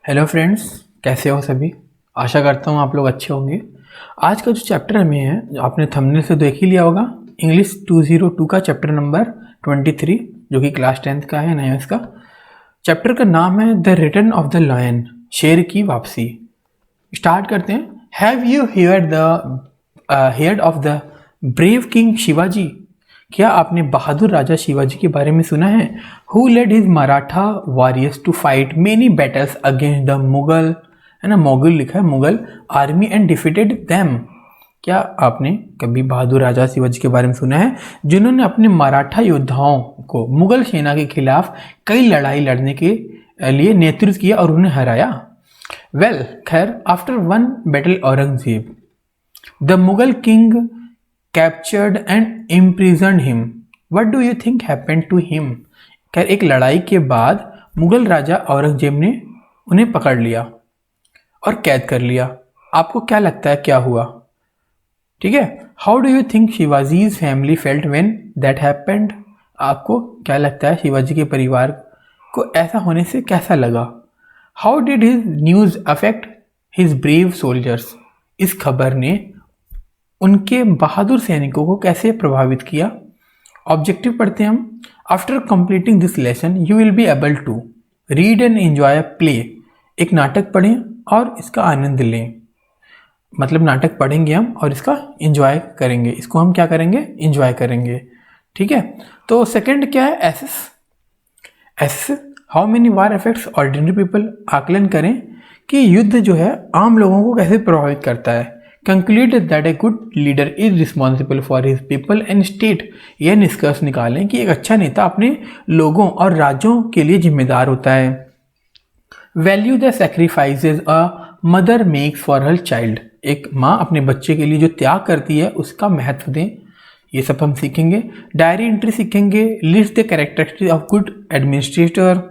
Hello friends, कैसे हो सभी। आशा करता हूँ आप लोग अच्छे होंगे। आज का जो चैप्टर हमें है, जो आपने थंबनेल से देख ही लिया होगा, इंग्लिश 202 का चैप्टर नंबर 23, जो कि क्लास 10th का है, 9th का। चैप्टर का नाम है the return of the lion, शेर की वापसी। स्टार्ट करते हैं। Have you heard of the brave king Shivaji? क्या आपने बहादुर राजा शिवाजी के बारे में सुना है? Who led his Maratha warriors to fight many battles against the Mughal, है ना, मोगल लिखा है, Mughal army and defeated them. क्या आपने कभी बहादुर राजा शिवाजी के बारे में सुना है, जिन्होंने अपने मराठा योद्धाओं को मुगल सेना के खिलाफ कई लड़ाई लड़ने के लिए नेतृत्व किया और उन्हें हराया? वेल, खैर, after one battle Aurangzeb the Mughal king captured and imprisoned him. What do you think happened to him? खैर, एक लड़ाई के बाद मुगल राजा औरंगजेब ने उन्हें पकड़ लिया और कैद कर लिया। आपको क्या लगता है क्या हुआ? ठीक है। How do you think Shivaji's family felt when that happened? आपको क्या लगता है शिवाजी के परिवार को ऐसा होने से कैसा लगा? How did his news affect his brave soldiers? इस खबर ने उनके बहादुर सैनिकों को कैसे प्रभावित किया? ऑब्जेक्टिव पढ़ते हैं हम। After completing this lesson you will be able to read and enjoy a play. एक नाटक पढ़ें और इसका आनंद लें। मतलब नाटक पढ़ेंगे हम और इसका एंजॉय करेंगे। इसको हम क्या करेंगे? एंजॉय करेंगे। ठीक है। तो सेकंड क्या है? Assess. Assess how many war affects ordinary people. आकलन करें कि युद्ध जो है आम लोगों को कैसे प्रभावित करता है। Conclude that a good leader is responsible for his people and state. यह निष्कर्ष निकालें कि एक अच्छा नेता अपने लोगों और राज्यों के लिए जिम्मेदार होता है। Value the सेक्रीफाइसेज a mother makes for her child. एक माँ अपने बच्चे के लिए जो त्याग करती है उसका महत्व दें। ये सब हम सीखेंगे। डायरी एंट्री सीखेंगे। List the characteristics of good administrator.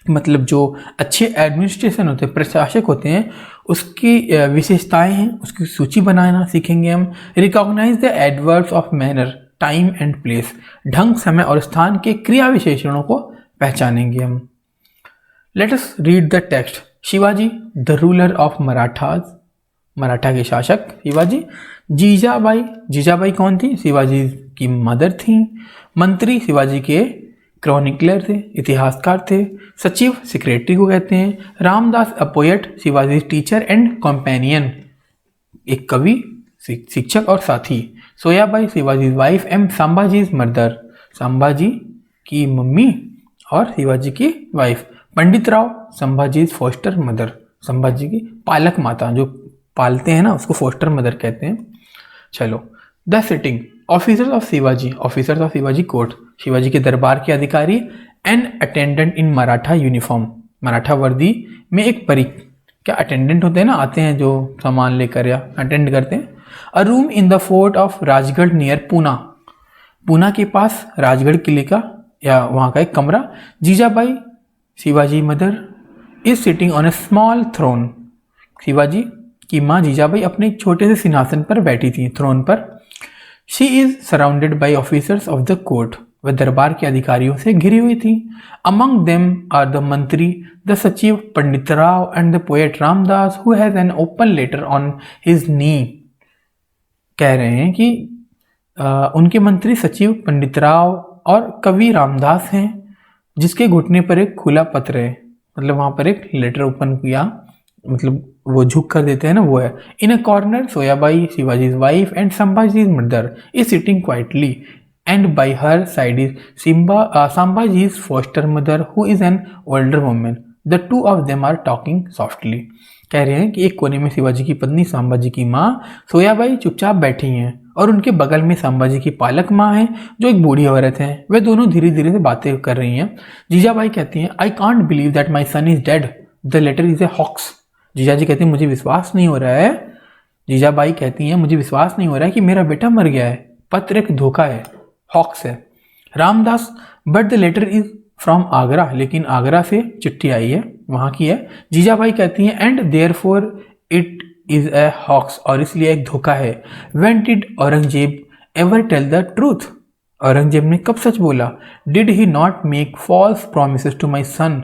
मतलब जो अच्छे एडमिनिस्ट्रेशन होते हैं, प्रशासक होते हैं, उसकी विशेषताएं हैं, उसकी सूची बनाना सीखेंगे हम। Recognise the adverbs of manner, time and place. ढंग, समय और स्थान के क्रिया विशेषणों को पहचानेंगे हम। Let us read the text. Shivaji the ruler of Marathas. Maratha के शासक शिवाजी। जीजाबाई। जीजाबाई कौन थी? शिवाजी की मदर थी। मंत्री शिवाजी के क्रॉनिकलर थे, इतिहासकार थे। सचिव सेक्रेटरी को कहते हैं। Ramdas a poet, Shivaji teacher and companion, एक कवि, शिक्षक और साथी। Soyabai Shivaji wife and Sambhaji mother, Sambhaji की मम्मी और शिवाजी की wife. Pandit Rao Sambhaji foster mother, Sambhaji की पालक माता, जो पालते हैं ना उसको फोस्टर मदर कहते हैं। चलो, the sitting officers of Shivaji, officers of Shivaji court, Shivaji के दरबार के अधिकारी। एन अटेंडेंट इन मराठा यूनिफॉर्म, मराठा वर्दी में एक क्या अटेंडेंट होते हैं ना, आते हैं जो सामान लेकर या अटेंड करते हैं। अ room in the fort of Rajgarh near Poona, Poona के पास राजगढ़ किले का या वहाँ का एक कमरा। Jijabai Shivaji mother is sitting on a small throne, Shivaji की माँ जीजाबाई अपने एक छोटे से सिंहासन पर बैठी थी, थ्रोन पर। She is surrounded by officers of the court, वह दरबार के अधिकारियों से घिरी हुई थी। Among them are the mantri, the sachiv Pandit Rao and the poet Ramdas who has an open letter on his knee. कह रहे हैं कि उनके मंत्री सचिव पंडित राव और कवि रामदास हैं, जिसके घुटने पर एक खुला पत्र है। मतलब वहां पर एक लेटर ओपन किया, मतलब वो झुक कर देते हैं ना, वो है। In a corner Soyabai Shivaji's wife and Sambhaji's mother is sitting quietly and by her side is Sambhaji's foster mother who is an older woman. The two of them are talking softly. कह रहे हैं कि एक कोने में शिवाजी की पत्नी संभाजी की माँ सोयाबाई चुपचाप बैठी हैं और उनके बगल में संभाजी की पालक माँ है, जो एक बूढ़ी औरत है। वे दोनों धीरे धीरे से बातें कर रही हैं। जीजाबाई कहती हैं, I can't believe that my son is dead, the letter is a hoax. Jijaji कहते हैं, मुझे विश्वास नहीं हो रहा है। जीजाबाई कहती हैं, मुझे विश्वास नहीं हो रहा है कि मेरा बेटा मर गया है, पत्र एक धोखा है, हॉक्स है। Ramdas but the letter is from Agra, लेकिन आगरा से चिट्ठी आई है, वहां की है। जीजाबाई कहती हैं, and therefore it is a hoax, और इसलिए एक धोखा है। When did Aurangzeb ever tell the truth, Aurangzeb ने कब सच बोला? Did he not make false promises to my son,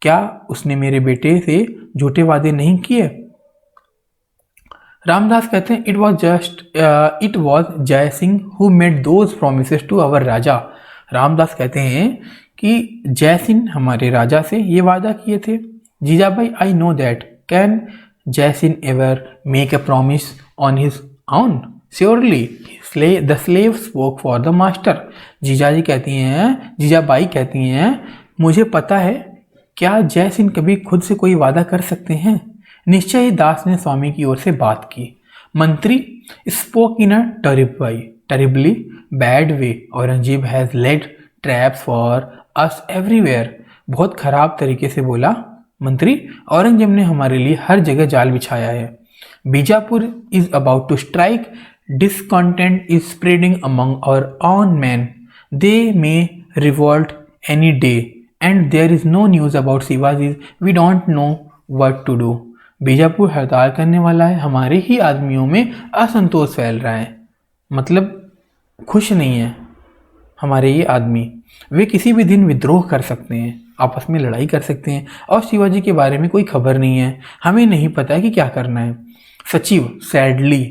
क्या उसने मेरे बेटे से झूठे वादे नहीं किए? रामदास कहते हैं it was Jai Singh who made those promises to our raja. Ramdas कहते हैं कि जय सिंह हमारे राजा से ये वादा किए थे। Jijabai, I know that, can Jai Singh ever make a promise on his own? Surely the slave spoke for the master. Jijabai कहती हैं मुझे पता है, क्या जय सिंह कभी खुद से कोई वादा कर सकते हैं? निश्चय ही दास ने स्वामी की ओर से बात की। मंत्री spoke in a terribly bad way. Aurangzeb has lead traps for us everywhere. बहुत खराब तरीके से बोला मंत्री, औरंगजेब ने हमारे लिए हर जगह जाल बिछाया है। Bijapur is about to strike, discontent is spreading among our own men. They may revolt any day, and there is no news about Shivaji. We don't know what to do. Bijapur हड़ताल करने वाला है, हमारे ही आदमियों में असंतोष फैल रहा है, मतलब खुश नहीं है हमारे ये आदमी। वे किसी भी दिन विद्रोह कर सकते हैं, आपस में लड़ाई कर सकते हैं, और शिवाजी के बारे में कोई खबर नहीं है, हमें नहीं पता है कि क्या करना है। सचिव sadly,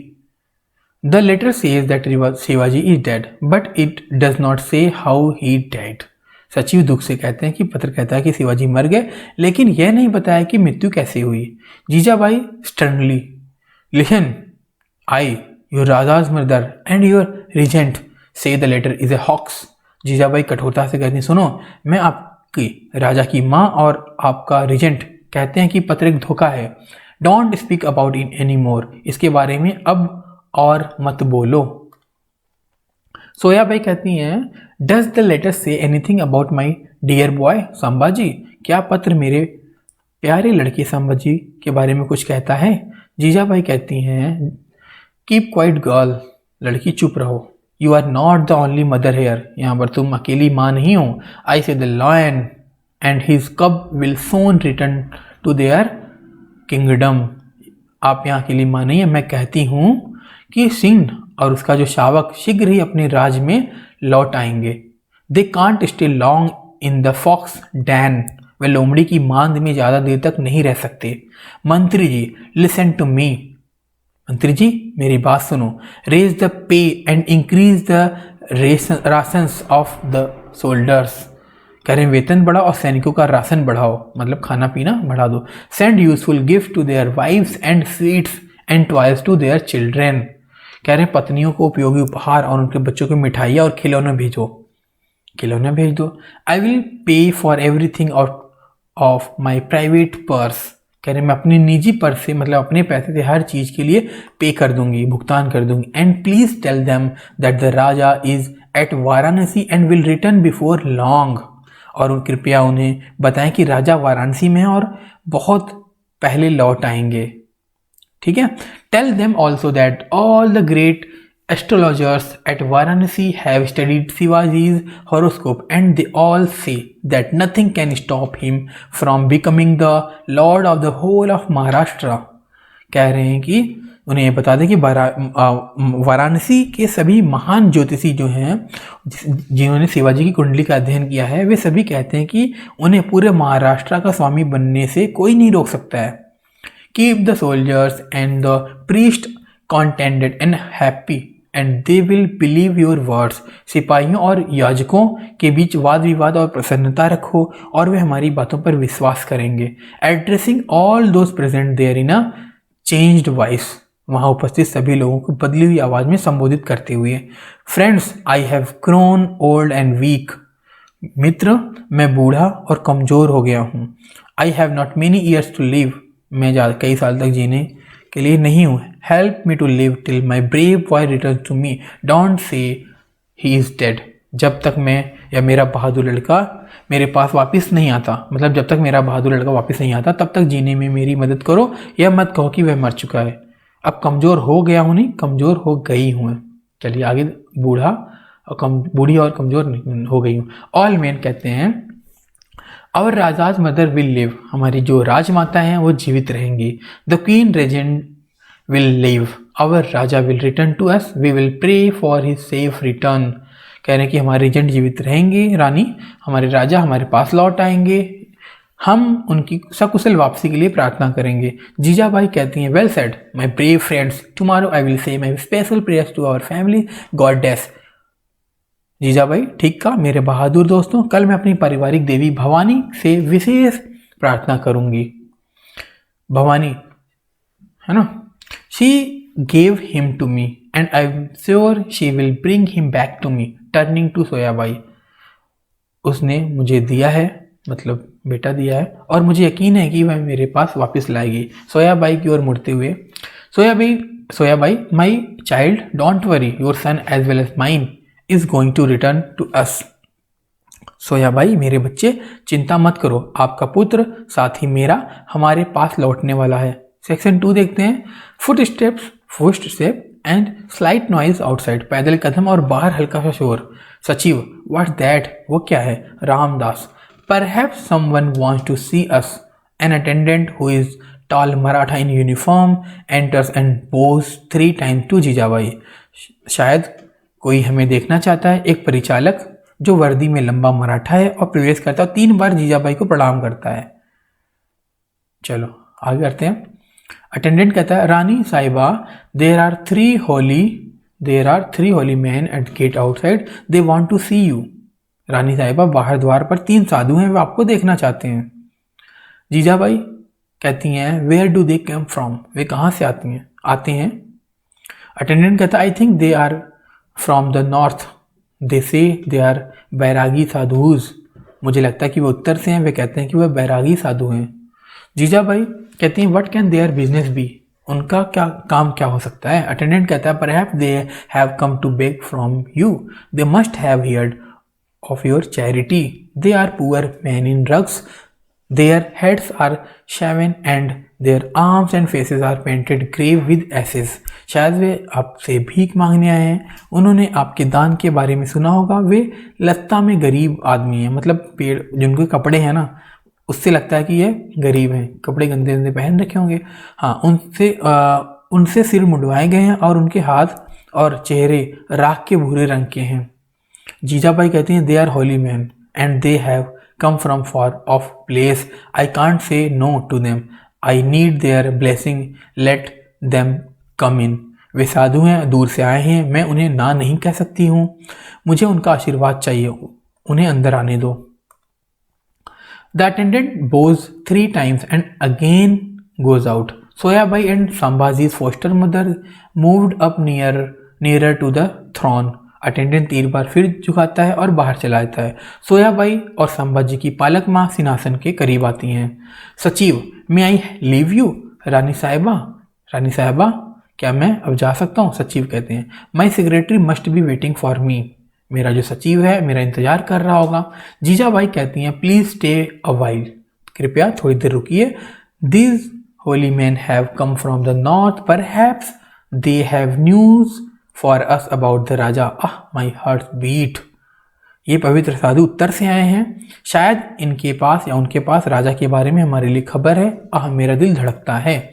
The letter says that Shivaji is dead, but it does not say how he died. सचिव दुख से कहते हैं कि पत्र कहता है कि शिवाजी मर गए, लेकिन यह नहीं बताया कि मृत्यु कैसे हुई। Jijabai sternly, listen, I, your Raja's mother and your regent say the letter is a hoax. Jijabai कठोरता से कहती हैं, सुनो, मैं आपकी राजा की माँ और आपका रिजेंट कहते हैं कि पत्र एक धोखा है। Don't speak about it anymore. इसके बारे में अब और मत बोलो। सोयाबाई कहती हैं, does the letter say anything about my dear boy Sambhaji? क्या पत्र मेरे प्यारे लड़के संभाजी के बारे में कुछ कहता है? जीजाबाई कहती हैं, कीप क्वाइट गर्ल, लड़की चुप रहो। You are not the only mother here, यहाँ पर तुम अकेली माँ नहीं हो। I say the lion and his cub will soon return to their kingdom. आप यहाँ अकेली माँ नहीं है, मैं कहती हूँ कि सिंह और उसका जो शावक शीघ्र ही अपने राज में लौट आएंगे। They can't stay long in the fox den, वे लोमड़ी की मांद में ज़्यादा देर तक नहीं रह सकते। मंत्री जी, लिसन टू मी, मंत्री जी मेरी बात सुनो। Raise the pay and increase the rations of the soldiers, कह रहे हैं वेतन बढ़ाओ और सैनिकों का राशन बढ़ाओ, मतलब खाना पीना बढ़ा दो। Send useful gift to their wives and sweets and toys to their children, कह रहे हैं पत्नियों को उपयोगी उपहार और उनके बच्चों को मिठाइयाँ और खिलौने भेज दो। I will pay for everything out of my private purse, कह रहे हैं मैं अपनी निजी पर्स से, मतलब अपने पैसे से हर चीज़ के लिए पे कर दूंगी, भुगतान कर दूंगी। And please tell them that the raja is at Varanasi and will return before long, और कृपया उन्हें बताएं कि राजा वाराणसी में है और बहुत पहले लौट आएंगे। ठीक है। Tell them also that all the great astrologers at Varanasi have studied Shivaji's horoscope and they all say that nothing can stop him from becoming the lord of the whole of Maharashtra, कह रहे हैं कि उन्हें ये बता दें कि वाराणसी के सभी महान ज्योतिषी जो हैं जिन्होंने शिवाजी की कुंडली का अध्ययन किया है, वे सभी कहते हैं कि उन्हें पूरे महाराष्ट्र का स्वामी बनने से कोई नहीं रोक सकता है। Keep the soldiers and the priest contented and happy and they will believe your words. सिपाहियों और याजकों के बीच वाद विवाद और प्रसन्नता रखो और वे हमारी बातों पर विश्वास करेंगे। Addressing all those present there in a changed voice, वहाँ उपस्थित सभी लोगों को बदली हुई आवाज़ में संबोधित करते हुए। Friends, I have grown old and weak. मित्र, मैं बूढ़ा और कमज़ोर हो गया हूँ। I have not many years to live. मैं कई साल तक जीने के लिए नहीं हूँ। Help me to live till my brave boy return to me, don't say he is dead. जब तक मैं या मेरा बहादुर लड़का मेरे पास वापस नहीं आता, मतलब जब तक मेरा बहादुर लड़का वापस नहीं आता तब तक जीने में मेरी मदद करो, या मत कहो कि वह मर चुका है। अब कमज़ोर हो गया हूँ, नहीं कमज़ोर हो गई हूँ। चलिए आगे, बूढ़ी और कमज़ोर हो गई हूँ। ऑल मैन कहते हैं our raja's mother will live, हमारी जो राजमाता हैं वो जीवित रहेंगी। The queen regent will live, our raja will return to us, we will pray for his safe return, कह रहे हैं कि हमारे रेजेंट जीवित रहेंगे, रानी हमारे राजा हमारे पास लौट आएंगे, हम उनकी सकुशल वापसी के लिए प्रार्थना करेंगे। जीजाबाई कहती हैं, well said my brave friends, tomorrow I will say my special prayers to our family goddess. Jijabai, ठीक कहा मेरे बहादुर दोस्तों, कल मैं अपनी पारिवारिक देवी भवानी से विशेष प्रार्थना करूंगी। भवानी है ना, she gave him to me and I am sure she will bring him back to me. Turning to Soyabai, उसने मुझे दिया है, मतलब बेटा दिया है, और मुझे यकीन है कि वह मेरे पास वापस लाएगी। सोयाबाई की ओर मुड़ते हुए, Soyabai my child don't worry, your son as well as mine is going to return to us. Soyabai, मेरे बच्चे चिंता मत करो, आपका पुत्र साथ ही मेरा हमारे पास लौटने वाला है। सेक्शन 2 देखते हैं। Foot step and slight noise outside, पैदल कदम और बाहर हल्का सा शोर। सचिव, व्हाट दैट, वो क्या है? Ramdas, perhaps someone wants to see us. An attendant who is tall Maratha in uniform enters and bows 3 times to Jijabai. शायद कोई हमें देखना चाहता है। एक परिचालक जो वर्दी में लंबा मराठा है और प्रवेश करता है, 3 बार जीजाबाई को प्रणाम करता है। चलो आगे करते हैं। अटेंडेंट कहता है, rani sahiba, there are three holy men at gate outside, they want to see you. रानी साहिबा, बाहर द्वार पर 3 साधु हैं, वे आपको देखना चाहते हैं। जीजाबाई कहती हैं, where do they come from, वे कहाँ से आते हैं। अटेंडेंट कहता है, I think they are from the north, they say they are बैरागी साधुज। मुझे लगता है कि वो उत्तर से हैं, वे कहते हैं कि वह बैरागी साधु हैं। जीजाबाई कहती हैं, what can their business be, उनका काम क्या हो सकता है। अटेंडेंट कहता है, perhaps they have come to beg from you, they must have heard of your charity, they are poor man in drugs, their heads are shaven and their arms and faces are painted grey with ashes। शायद वे आपसे भीख मांगने आए हैं, उन्होंने आपके दान के बारे में सुना होगा, वे लत्ता में गरीब आदमी हैं, मतलब पेड़ जिनके कपड़े हैं ना, उससे लगता है कि ये गरीब हैं, कपड़े गंदे गंदे पहन रखे होंगे। हाँ, उनसे सिर मुंडवाए गए हैं और उनके हाथ और चेहरे राख के भूरे रंग के हैं। जीजाबाई कहती हैं, they are holy man and they have come from far off place, I can't say no to them, I need their blessing, let them come in। वे साधु हैं, दूर से आए हैं, मैं उन्हें ना नहीं कह सकती हूँ, मुझे उनका आशीर्वाद चाहिए, उन्हें अंदर आने दो। The attendant bows 3 times and again goes out। सोयाबाई and Sambhaji's foster mother moved up nearer to the throne। Attendant 3 बार फिर झुकाता है और बाहर चला जाता है। सोयाबाई और संभाजी की पालक माँ सिंहासन के करीब आती हैं। सचिव, मे आई लीव यू। रानी साहिबा, क्या मैं अब जा सकता हूँ? सचिव कहते हैं, my secretary must be waiting for me, मेरा जो सचिव है मेरा इंतजार कर रहा होगा। जीजाबाई कहती हैं, प्लीज स्टे अ वाइल, कृपया थोड़ी देर रुकिए। These holy man have come from the north, perhaps they have news for us about the raja. My heart beat, ये पवित्र साधु उत्तर से आए हैं, शायद इनके पास या उनके पास राजा के बारे में हमारे लिए खबर है। मेरा दिल धड़कता है।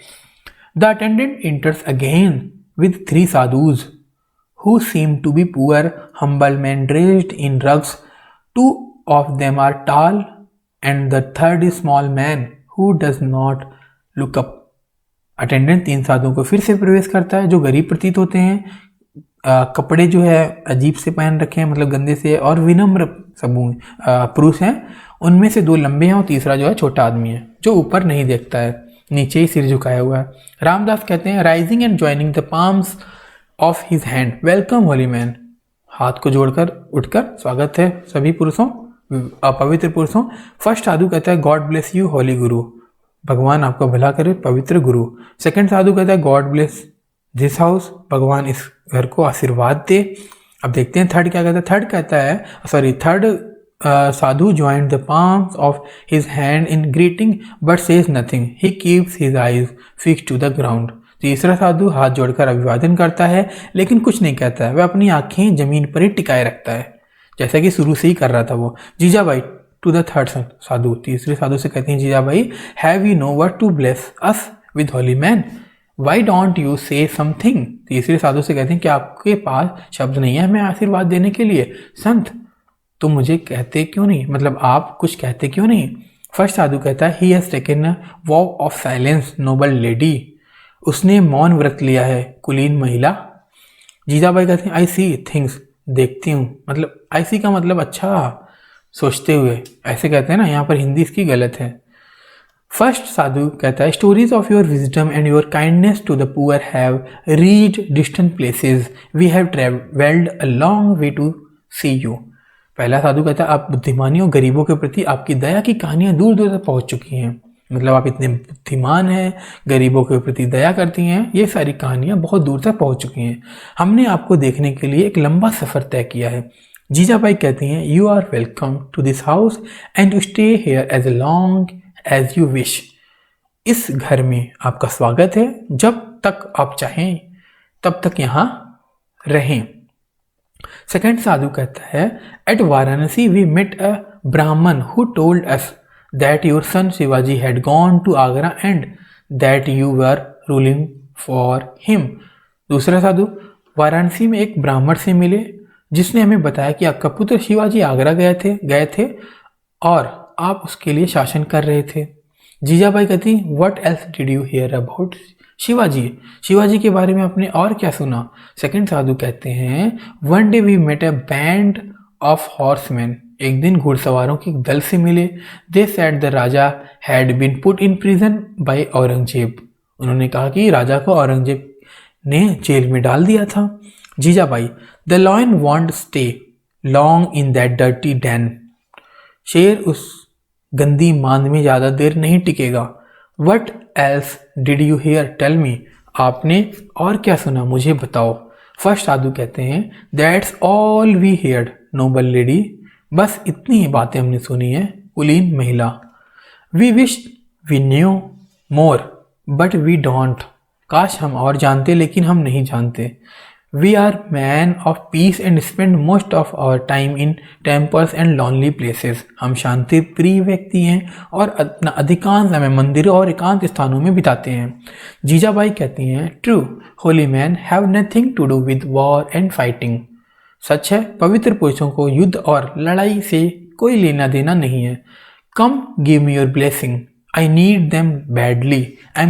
The attendant enters again with 3 sadhus who seem to be poor humble men dressed in rugs, 2 of them are tall and the third is small man who does not look up। Attendant 3 साधुओं को फिर से प्रवेश करता है, जो गरीब प्रतीत होते हैं, कपड़े जो है अजीब से पहन रखे हैं, मतलब गंदे से, और विनम्र समूह पुरुष हैं। उनमें से 2 लंबे हैं और तीसरा जो है छोटा आदमी है, जो ऊपर नहीं देखता है, नीचे ही सिर झुकाया हुआ है। रामदास कहते हैं, rising and joining the palms of his hand, welcome Holi man. हाथ को जोड़कर उठकर स्वागत है सभी पुरुषों, पवित्र पुरुषों। फर्स्ट साधु कहता है, गॉड ब्लेस यू होली गुरु, भगवान आपको भला करे पवित्र गुरु। सेकंड साधु कहता है, गॉड ब्लेस दिस हाउस, भगवान इस घर को आशीर्वाद दे। अब देखते हैं थर्ड क्या कहता है। Third sadhu joined the palms of his hand in greeting but says nothing, he keeps his eyes fixed to the ground. तीसरा साधु हाथ जोड़कर अभिवादन करता है लेकिन कुछ नहीं कहता है, वह अपनी आंखें जमीन पर ही टिकाए रखता है, जैसा कि शुरू से ही कर रहा था वो। Jijabai to the third sadhu, तीसरे साधु से कहती हैं, Jijabai have you no what to bless us with holy man, why don't you say something. तीसरे साधु से कहते हैं कि आपके पास शब्द नहीं है हमें आशीर्वाद देने के लिए। संत, तुम मुझे कहते क्यों नहीं, मतलब आप कुछ कहते क्यों नहीं। फर्स्ट साधु कहता है he has taken a vow of silence noble lady, उसने मौन व्रत लिया है कुलीन महिला। जीजाबाई कहते हैं आई सी थिंग्स, देखती हूँ, मतलब आई सी का मतलब अच्छा सोचते हुए, ऐसे कहते हैं ना, यहाँ पर हिंदी इसकी गलत है। फर्स्ट साधु कहता है stories of your wisdom and your kindness to the poor have reached distant places, we have travelled a long way to see you. पहला साधु कहता है आप बुद्धिमानी और गरीबों के प्रति आपकी दया की कहानियां दूर दूर तक पहुंच चुकी हैं, मतलब आप इतने बुद्धिमान हैं, गरीबों के प्रति दया करती हैं, ये सारी कहानियां बहुत दूर तक पहुंच चुकी हैं। हमने आपको देखने के लिए एक लंबा सफ़र तय किया है। जीजाबाई कहती हैं you are welcome to this house and to stay here as long as you wish. इस घर में आपका स्वागत है, जब तक आप चाहें तब तक यहाँ रहें। सेकंड साधु कहता है at Varanasi we met a Brahmin who told us that your son Shivaji had gone to Agra and that you were ruling for him। दूसरा साधु वाराणसी में एक ब्राह्मण से मिले जिसने हमें बताया कि आपका पुत्र शिवाजी आगरा गए थे और आप उसके लिए शासन कर रहे थे। जीजाबाई कहती what else did you here about Shivaji, Shivaji के बारे में आपने और क्या सुना। सेकंड साधु कहते हैं one day we met a band of horseman, एक दिन घुड़सवारों के दल से मिले। They said the raja had been put in prison by Aurangzeb, उन्होंने कहा कि राजा को औरंगजेब ने जेल में डाल दिया था। Jijabai the lion won't stay long in that dirty den, शेर उस गंदी मांद में ज़्यादा देर नहीं टिकेगा। What else did you hear tell me, आपने और क्या सुना मुझे बताओ। फर्स्ट साधु कहते हैं that's all we heard noble lady, बस इतनी ही बातें हमने सुनी है कुलीन महिला। We wish we knew more but we don't, काश हम और जानते लेकिन हम नहीं जानते। We are man of peace and spend most of our time in temples and lonely places, हम शांति प्रिय व्यक्ति हैं और अपना अधिकांश समय मंदिरों और एकांत स्थानों में बिताते हैं। जीजाबाई कहती हैं true holy man have nothing to do with war and fighting, सच है पवित्र पुरुषों को युद्ध और लड़ाई से कोई लेना देना नहीं है। Come give me your blessing, I need them badly, I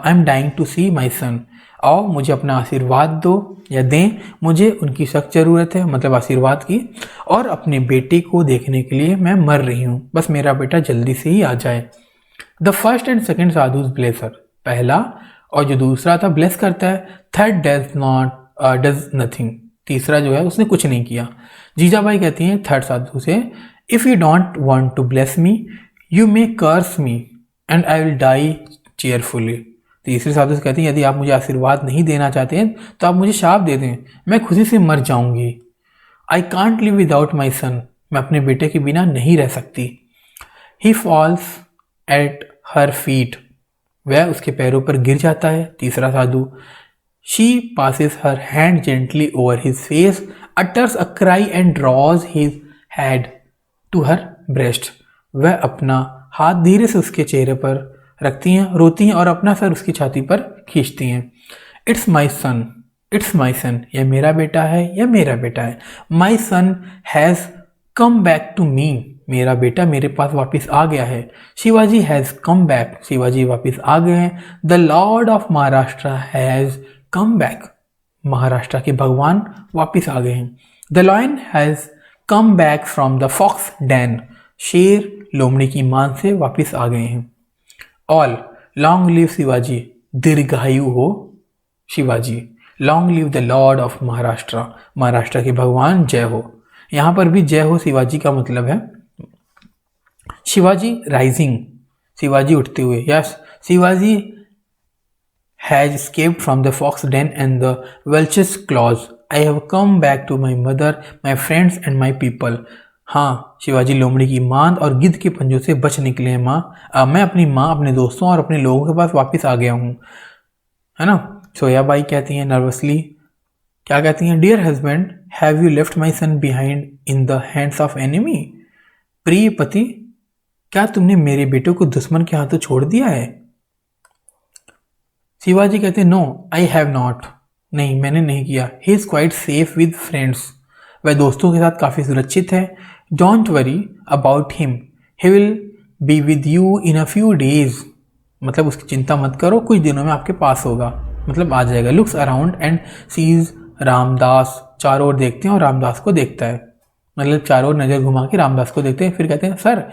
am dying to see my son. आओ मुझे अपना आशीर्वाद दो या दें, मुझे उनकी सख्त ज़रूरत है, मतलब आशीर्वाद की, और अपने बेटे को देखने के लिए मैं मर रही हूँ, बस मेरा बेटा जल्दी से ही आ जाए। The first and second sadhu's blessing, पहला और जो दूसरा था ब्लेस करता है। थर्ड डज नथिंग, तीसरा जो है उसने कुछ नहीं किया। जीजाबाई कहती हैं थर्ड साधु से if you don't want to bless me you may curse me and I will die cheerfully. तीसरे साधु से कहती हैं यदि आप मुझे आशीर्वाद नहीं देना चाहते हैं तो आप मुझे शाप दे दें, मैं खुशी से मर जाऊंगी। I can't live without my son, मैं अपने बेटे के बिना नहीं रह सकती। He falls at her feet, वह उसके पैरों पर गिर जाता है। तीसरा साधु She passes her hand gently over his face, utters a cry and draws his head to her breast। वह अपना हाथ धीरे से उसके चेहरे पर रखती हैं, रोती हैं और अपना सर उसकी छाती पर खींचती हैं। It's my son, it's my son, यह मेरा बेटा है, यह मेरा बेटा है। My son has come back to me, मेरा बेटा मेरे पास वापस आ गया है। Shivaji has come back, Shivaji वापस आ गए हैं। The lord of Maharashtra has come back, Maharashtra के भगवान वापस आ गए हैं। The lion has come back from the fox den, शेर लोमड़ी की मान से वापस आ गए हैं। ऑल लॉन्ग लिव शिवाजी, दीर्घायु हो Shivaji. Long live the lord of Maharashtra, Maharashtra के भगवान जय हो। यहाँ पर भी जय हो शिवाजी का मतलब है शिवाजी राइजिंग, शिवाजी उठते हुए। Yes Shivaji has escaped from the fox den and the vulture's claws. I have come back to my mother, my friends and my people. हाँ शिवाजी लोमड़ी की मांद और गिद्ध के पंजों से बच निकले हैं माँ। मैं अपनी माँ, अपने दोस्तों और अपने लोगों के पास वापस आ गया हूँ, है ना। सोयाबाई कहती हैं नर्वसली, क्या कहती हैं dear husband have you left my son behind in the hands of enemy. प्रिय पति, क्या तुमने मेरे बेटे को दुश्मन के हाथों छोड़ दिया है। शिवाजी कहते हैं नो आई हैव नॉट, नहीं मैंने नहीं किया। He is quite safe with friends, वह दोस्तों के साथ काफ़ी सुरक्षित है। Don't worry about him, he will be with you in a few days, मतलब उसकी चिंता मत करो, कुछ दिनों में आपके पास होगा, मतलब आ जाएगा। Looks around and sees Ramdas, चारों ओर देखते हैं और रामदास को देखता है, मतलब चारों ओर नज़र घुमा के रामदास को देखते हैं। फिर कहते हैं sir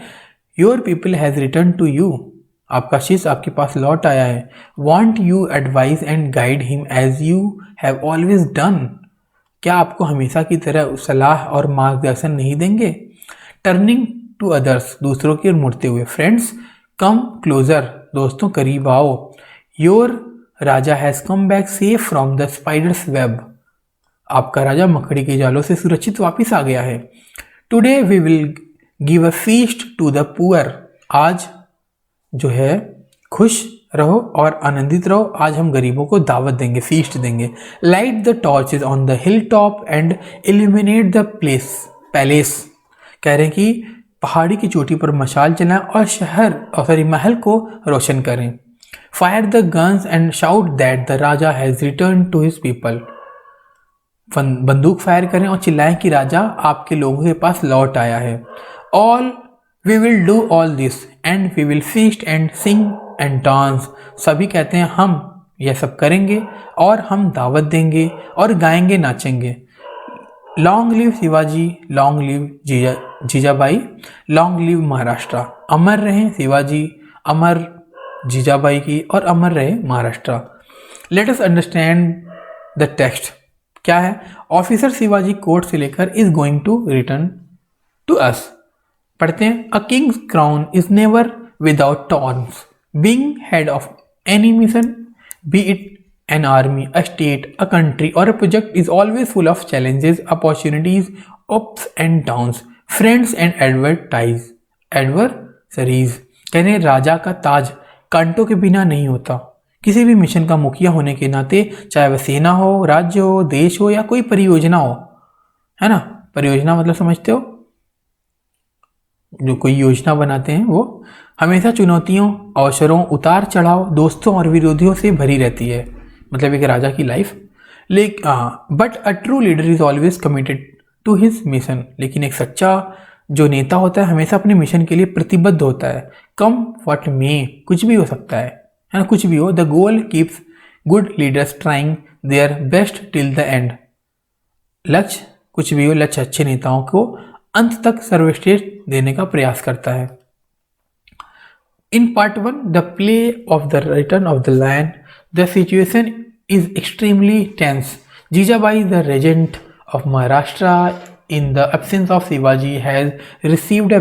your people has return to you, आपका शिष्य आपके पास लौट आया है। Want you advice and guide him as you have always done, क्या आपको हमेशा की तरह सलाह और मार्गदर्शन नहीं देंगे। टर्निंग टू अदर्स, दूसरों की ओर मुड़ते हुए। फ्रेंड्स कम क्लोजर, दोस्तों करीब आओ। Your Raja has come back safe from the spiders web, आपका राजा मकड़ी के जालों से सुरक्षित वापस आ गया है। Today we will give a feast to the poor, आज जो है खुश रहो और आनंदित रहो, आज हम गरीबों को दावत देंगे, फीस्ट देंगे। Light the torches on the hill top and illuminate the palace, कह रहे हैं कि पहाड़ी की चोटी पर मशाल जलाएं और महल को रोशन करें। Fire the guns and shout that the raja has return to his people, बंदूक फायर करें और चिल्लाएं कि राजा आपके लोगों के पास लौट आया है। All we will do all this and we will feast and sing and dance, सभी कहते हैं हम यह सब करेंगे और हम दावत देंगे और गाएंगे नाचेंगे। Long live Shivaji, long live Jijabai, long live Maharashtra, अमर रहें शिवाजी, अमर जीजाबाई की और अमर रहे Maharashtra. Let us understand the text, क्या है। ऑफिसर शिवाजी कोर्ट से लेकर is going to return to us, पढ़ते हैं। A king's crown is never without thorns, being head of any mission, be it an army, a state, a country or a project is always full of challenges, opportunities, ups and downs, friends and adversaries। कहते हैं राजा का ताज कांटों के बिना नहीं होता। किसी भी मिशन का मुखिया होने के नाते, चाहे वह सेना हो, राज्य हो, देश हो या कोई परियोजना हो, है ना, परियोजना मतलब समझते हो, जो कोई योजना बनाते हैं, वो हमेशा चुनौतियों, अवसरों, उतार चढ़ाव, दोस्तों और विरोधियों से भरी रहती है, मतलब एक राजा की life. But a true leader is always committed to his mission, लेकिन एक सच्चा जो नेता होता है हमेशा अपने मिशन के लिए प्रतिबद्ध होता है। कम व्हाट मे, कुछ भी हो सकता है ना, कुछ भी हो। The goal keeps good leaders trying their best till the end, लक्ष्य कुछ भी हो, लक्ष्य अच्छे नेताओं को अंत तक सर्वश्रेष्ठ देने का प्रयास करता है। In part 1 the play of the return of the lion, the situation is extremely tense. Jijabai, the regent of Maharashtra in the absence of Shivaji, has received a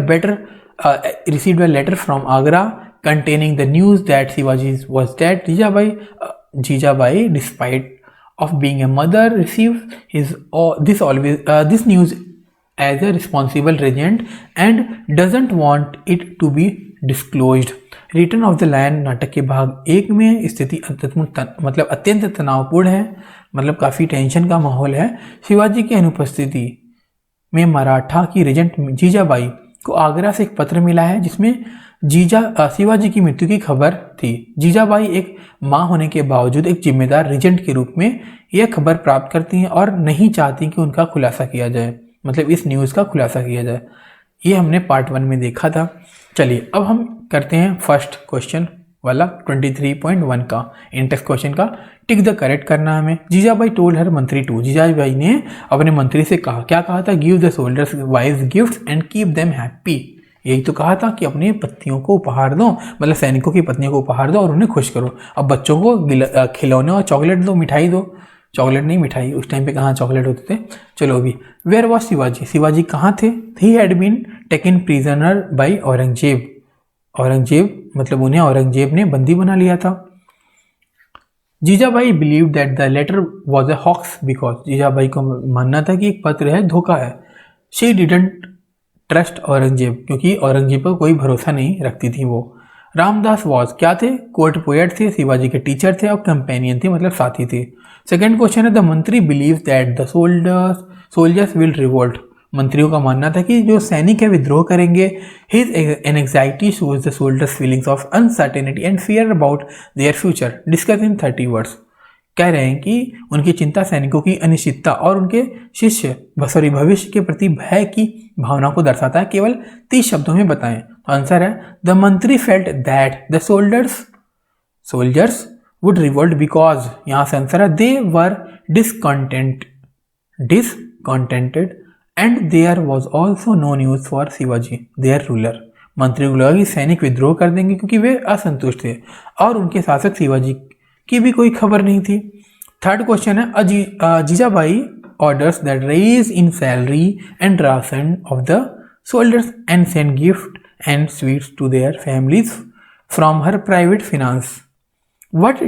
letter from Agra containing the news that Shivaji was dead. Jijabai, despite of being a mother, receives this news as a responsible regent and doesn't want it to be disclosed. Return of the lion नाटक के भाग 1 में स्थिति अत्यंत तनावपूर्ण है, मतलब काफ़ी टेंशन का माहौल है। शिवाजी की अनुपस्थिति में मराठा की रेजेंट जीजाबाई को आगरा से एक पत्र मिला है जिसमें शिवाजी की मृत्यु की खबर थी। जीजाबाई एक माँ होने के बावजूद एक जिम्मेदार रेजेंट के रूप में यह खबर प्राप्त करती हैं और नहीं चाहती कि उनका खुलासा किया जाए, मतलब इस न्यूज़ का खुलासा किया जाए। ये हमने पार्ट 1 में देखा था। चलिए अब हम करते हैं फर्स्ट क्वेश्चन वाला 23.1 का इंटेक्स क्वेश्चन का। टिक द करेक्ट करना हमें। जीजाबाई टोल्ड हर मंत्री टू, जीजाबाई ने अपने मंत्री से कहा, क्या कहा था, give the soldiers wise gifts and keep them happy, यही तो कहा था कि अपनी पत्नियों को उपहार दो, मतलब सैनिकों की पत्नियों को उपहार दो और उन्हें खुश करो। अब बच्चों को खिलौने और चॉकलेट दो, मिठाई दो, चॉकलेट नहीं मिठाई, उस टाइम पे कहाँ चॉकलेट होते थे। चलो अभी वेयर वॉज शिवाजी, शिवाजी कहाँ थे। He had been taken prisoner by Aurangzeb, Aurangzeb मतलब उन्हें औरंगजेब ने बंदी बना लिया था। Jijabai believe that the letter was a hoax because, Jijabai को मानना था कि एक पत्र है, धोखा है। शी डिडंट ट्रस्ट औरंगजेब, क्योंकि औरंगजेब पर कोई भरोसा नहीं रखती थी वो। रामदास वॉज क्या थे, कोर्ट पोएट थे, शिवाजी के टीचर थे और कंपेनियन थे, मतलब साथी थे। सेकेंड क्वेश्चन है द मंत्री believe that the soldiers will revolt, मंत्रियों का मानना था कि जो सैनिक है विद्रोह करेंगे। His anxiety shows the soldiers feelings of uncertainty and fear about their future, discuss in 30 words. कह रहे हैं कि उनकी चिंता सैनिकों की अनिश्चितता और उनके शिष्य भविष्य के प्रति भय की भावना को दर्शाता है। केवल 30 शब्दों में बताएं। तो आंसर है the mantri felt that the soldiers would revolt because, यहां से आंसर है they were discontented and there was also no news for Shivaji their ruler. मंत्री को लगा कि सैनिक विद्रोह कर देंगे क्योंकि वे असंतुष्ट थे और उनके शासक शिवाजी की भी कोई खबर नहीं थी। थर्ड क्वेश्चन है Jijabai orders that raise in salary and ration of the soldiers and send gift and sweets to their families from her private finance. What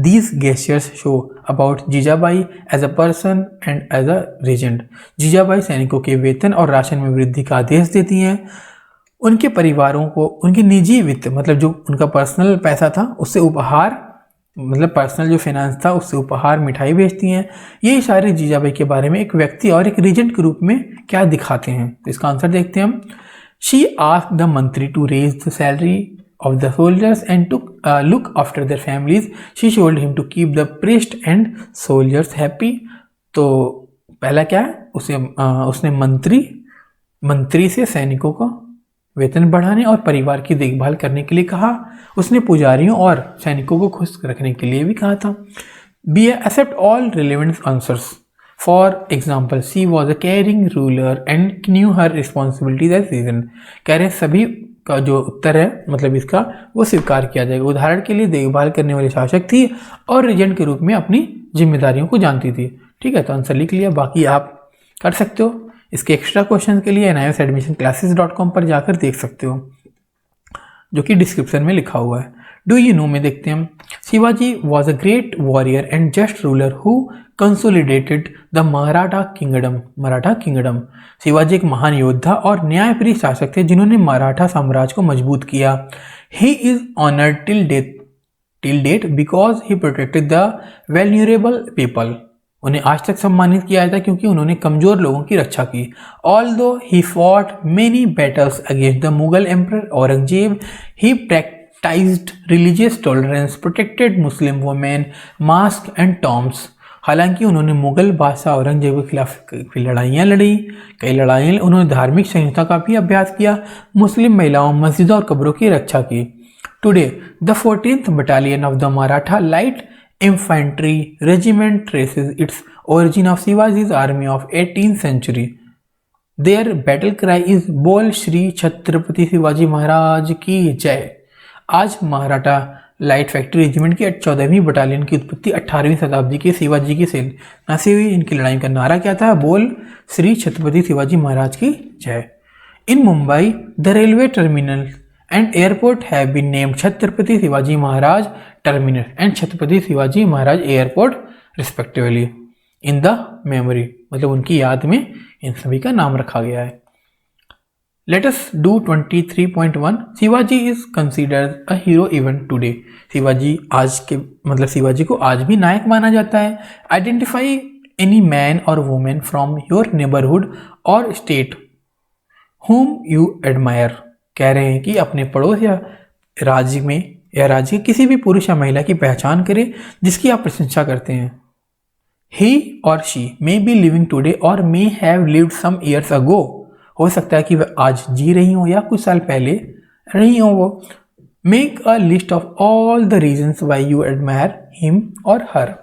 these gestures show about Jijabai as a person and as a regent? Jijabai सैनिकों के वेतन और ration में वृद्धि का आदेश देती हैं, उनके परिवारों को उनकी निजी वित्त मतलब जो उनका पर्सनल पैसा था उससे उपहार मतलब पर्सनल जो फाइनेंस था उससे उपहार मिठाई भेजती हैं। ये इशारे जीजाबाई के बारे में एक व्यक्ति और एक रीजेंट के रूप में क्या दिखाते हैं? तो इसका आंसर देखते हैं हम। She asked the mantri to raise the salary of the soldiers and to look after their families. She told him to keep the priest and soldiers happy. तो पहला क्या है, उसने मंत्री से सैनिकों को वेतन बढ़ाने और परिवार की देखभाल करने के लिए कहा। उसने पुजारियों और सैनिकों को खुश रखने के लिए भी कहा था। B accept all relevant answers. For example she was a caring ruler and knew her responsibilities as regent. कह रहे सभी का जो उत्तर है मतलब इसका वो स्वीकार किया जाएगा। उदाहरण के लिए देखभाल करने वाली शासक थी और रीजेंट के रूप में अपनी जिम्मेदारियों को जानती थी। ठीक है, तो आंसर लिख लिया, बाकी आप कर सकते हो। इसके एक्स्ट्रा क्वेश्चन के लिए NIOSadmissionclasses.com पर जाकर देख सकते हो, जो कि डिस्क्रिप्शन में लिखा हुआ है। डू यू नो में देखते हैं हम। Shivaji was a great warrior and just ruler who consolidated the Maratha kingdom. Shivaji एक महान योद्धा और न्यायप्रिय शासक थे जिन्होंने मराठा साम्राज्य को मजबूत किया। He is honoured till date because he protected the vulnerable people. उन्हें आज तक सम्मानित किया जाता है क्योंकि उन्होंने कमजोर लोगों की रक्षा की। Although he fought many battles against the Mughal emperor Aurangzeb, he practiced religious tolerance, protected Muslim women, mosques and tombs। हालांकि उन्होंने मुगल बादशाह औरंगजेब के खिलाफ लड़ाइयाँ लड़ी, कई लड़ाइयाँ उन्होंने धार्मिक संहिता का भी अभ्यास किया, मुस्लिम महिलाओं, मस्जिदों और कब्रों की रक्षा की। Today the 14th Battalion of the Maratha Light Infantry Regiment traces its origin of Shivaji's army of 18th century. Their battle cry is बोल श्री छत्रपति शिवाजी महाराज की जय। आज मराठा लाइट फैक्ट्री रेजिमेंट की 14वीं बटालियन की उत्पत्ति 18वीं शताब्दी के शिवाजी की सेना से हुई। इनकी लड़ाई का नारा क्या था? बोल श्री छत्रपति शिवाजी महाराज की जय। In Mumbai the railway terminal and airport have been named Chhatrapati Shivaji Maharaj terminal and Chhatrapati Shivaji Maharaj airport respectively in the memory, मतलब उनकी याद में इन सभी का नाम रखा गया है। Let us do 23.1. Shivaji is considered a hero even today. Shivaji को आज भी नायक माना जाता है। Identify any man or woman from your neighborhood or state whom you admire. कह रहे हैं कि अपने पड़ोस या राज्य के किसी भी पुरुष या महिला की पहचान करें जिसकी आप प्रशंसा करते हैं। He or she may be living today or may have lived some years ago. हो सकता है कि वह आज जी रही हो या कुछ साल पहले रही हो वो। Make a list of all the reasons why you admire him और हर।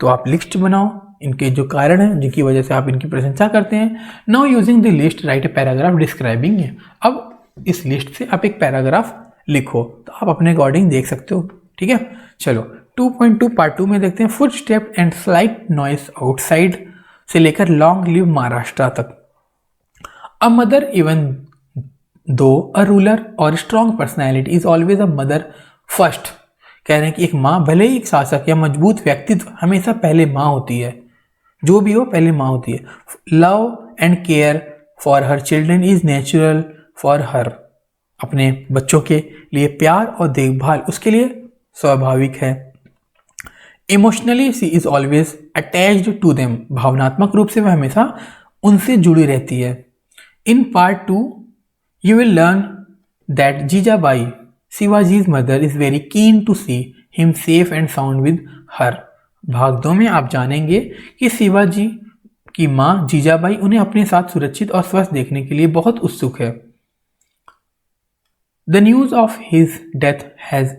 तो आप लिस्ट बनाओ इनके जो कारण हैं जिनकी वजह से आप इनकी प्रशंसा करते हैं। Now using the list right a paragraph describing. अब इस लिस्ट से आप एक पैराग्राफ लिखो, तो आप अपने अकॉर्डिंग देख सकते हो। ठीक है, चलो 2.2 पार्ट 2 में देखते हैं। Foot step and slight noise outside से लेकर लॉन्ग लिव महाराष्ट्र तक। A mother, even though a ruler or strong personality, is always a mother first. कह रहे हैं कि एक माँ भले ही एक शासक या मजबूत व्यक्तित्व हमेशा पहले माँ होती है, जो भी हो पहले माँ होती है। Love and care for her children is natural for her. अपने बच्चों के लिए प्यार और देखभाल उसके लिए स्वाभाविक है। Emotionally she is always attached to them. भावनात्मक रूप से वह हमेशा उनसे जुड़ी रहती है। In part 2, you will learn that Jijabai, Shivaji's mother, is very keen to see him safe and sound with her. भाग 2 में आप जानेंगे कि शिवाजी की माँ जीजाबाई उन्हें अपने साथ सुरक्षित और स्वस्थ देखने के लिए बहुत उत्सुक है। The news of his death has